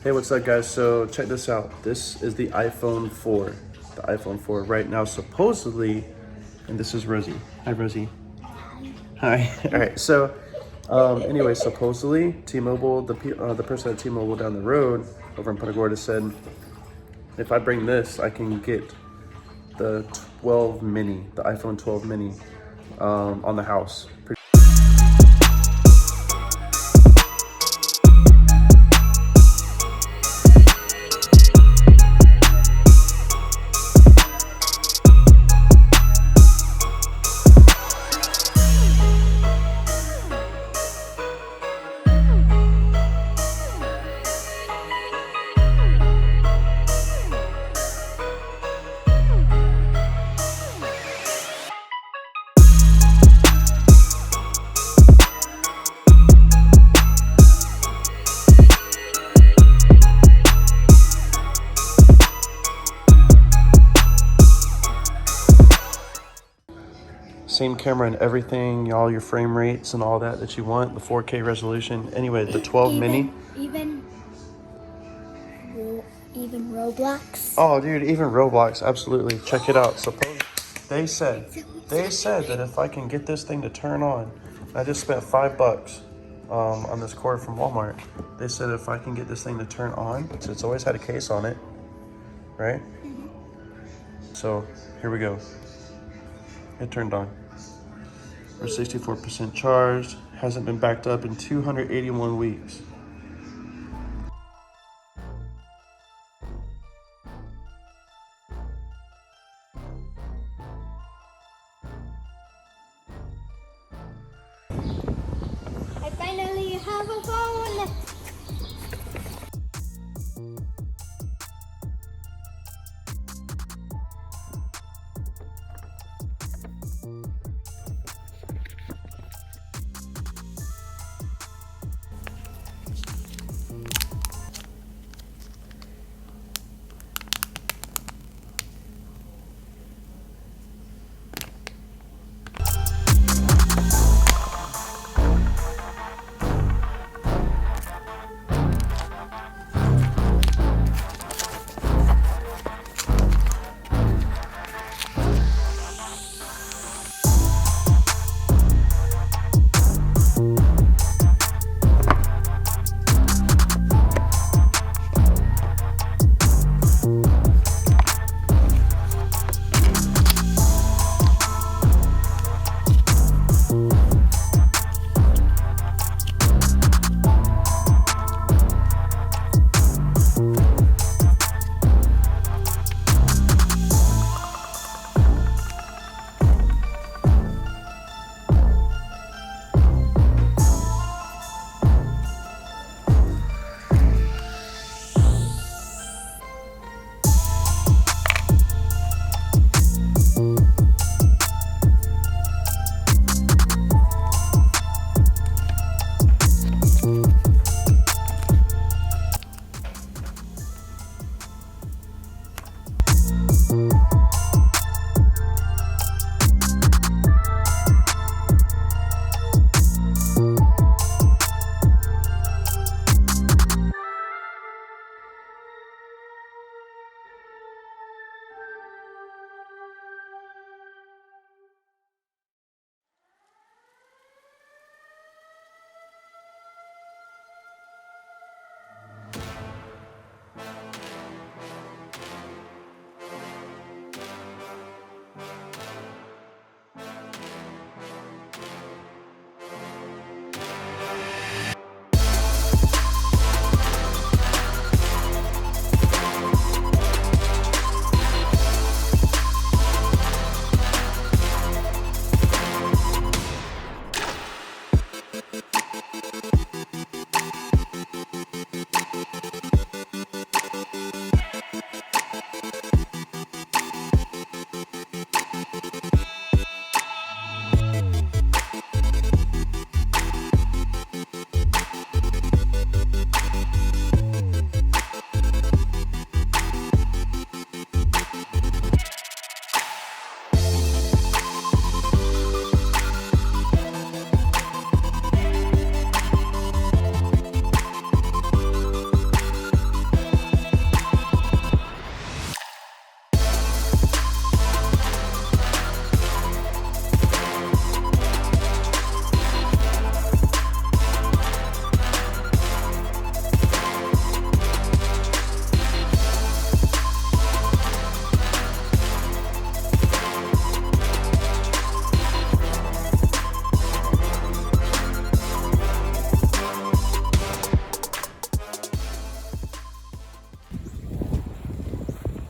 Hey, what's up guys? So check this out. This is the iPhone 4. The iPhone 4 right now supposedly, and this is Rosie. Hi Rosie. Hi. All right, so anyway, supposedly T-Mobile, the person at T-Mobile down the road over in Punta Gorda said, if I bring this, I can get the 12 mini, the iPhone 12 mini on the house. Same camera and everything, all your frame rates and all that you want, the 4K resolution. Anyway, the 12 mini. Even Roblox. Oh, dude, even Roblox, absolutely. Check it out. They said that if I can get this thing to turn on, I just spent $5 on this cord from Walmart. They said if I can get this thing to turn on, so it's always had a case on it, right? So here we go. It turned on. We're 64% charged. Hasn't been backed up in 281 weeks. I finally have a phone.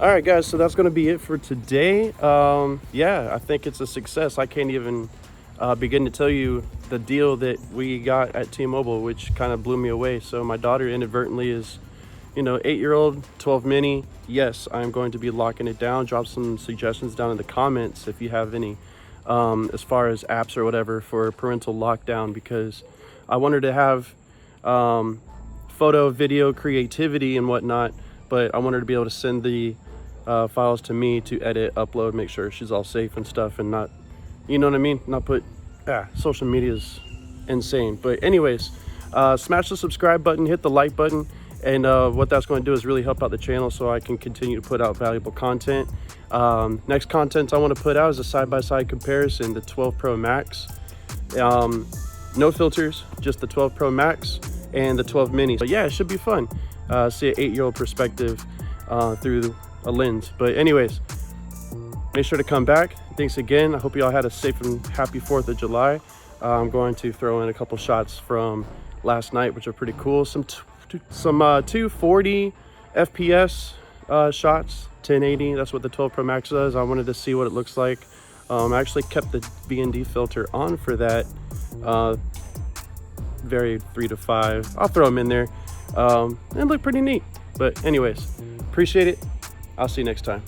All right, guys, so that's going to be it for today. Yeah, I think it's a success. I can't even begin to tell you the deal that we got at T-Mobile, which kind of blew me away. So my daughter inadvertently is, 8-year-old 12 mini. Yes, I'm going to be locking it down. Drop some suggestions down in the comments if you have any, as far as apps or whatever for parental lockdown, because I want her to have photo, video creativity and whatnot, but I want her to be able to send the files to me to edit, upload, make sure she's all safe and stuff, and not, you know what I mean? Not put, social media is insane. But anyways, smash the subscribe button, hit the like button, and what that's going to do is really help out the channel so I can continue to put out valuable content. Next content I want to put out is a side-by-side comparison, the 12 Pro Max. No filters, just the 12 Pro Max and the 12 mini. But yeah, it should be fun. See an 8-year-old perspective through a lens. But anyways, make sure to come back. Thanks again. I hope you all had a safe and happy 4th of July. I'm going to throw in a couple shots from last night, which are pretty cool. Some 240 FPS shots, 1080. That's what the 12 Pro Max does. I wanted to see what it looks like. I actually kept the VND filter on for that. Varied 3 to 5. I'll throw them in there. And look pretty neat. But anyways, appreciate it. I'll see you next time.